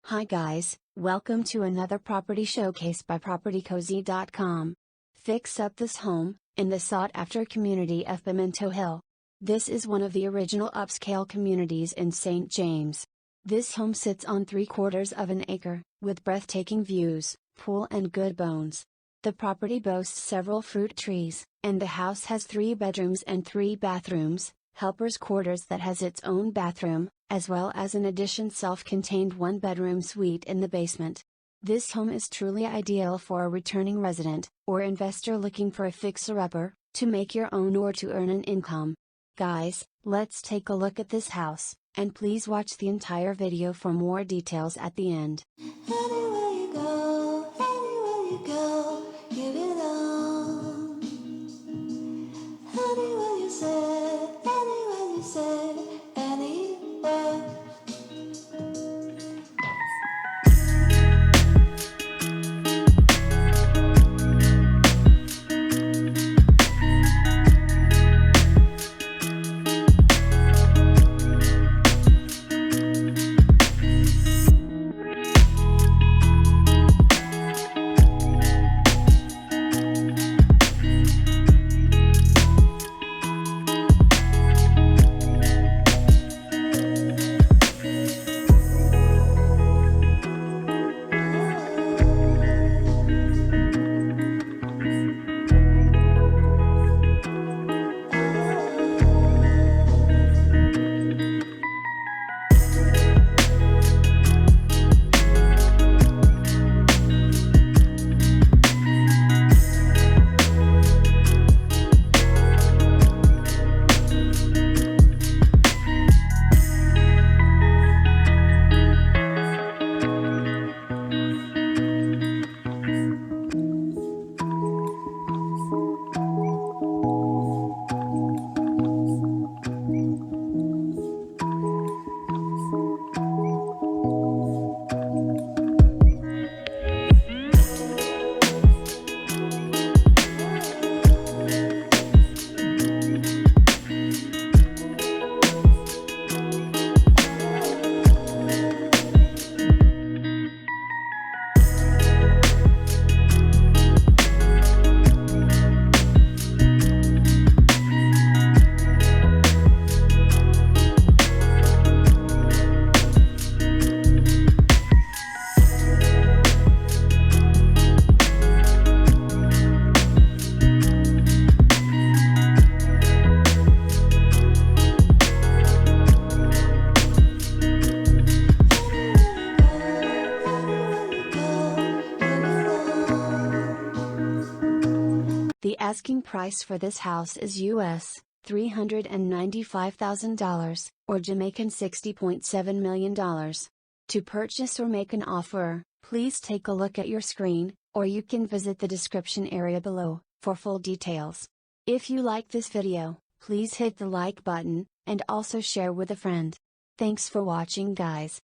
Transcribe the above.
Hi guys, welcome to another property showcase by PropertyCozy.com. Fix up this home, in the sought-after community of Pimento Hill. This is one of the original upscale communities in St. James. This home sits on 3/4 of an acre, with breathtaking views, pool and good bones. The property boasts several fruit trees, and the house has 3 bedrooms and 3 bathrooms, helper's quarters that has its own bathroom, as well as an addition self-contained 1-bedroom suite in the basement. This home is truly ideal for a returning resident, or investor looking for a fixer-upper, to make your own or to earn an income. Guys, let's take a look at this house, and please watch the entire video for more details at the end. Anywhere you go, give it all. Anywhere you say, anywhere. The asking price for this house is US $395,000, or Jamaican $60.7 million. To purchase or make an offer, please take a look at your screen, or you can visit the description area below, for full details. If you like this video, please hit the like button, and also share with a friend. Thanks for watching guys.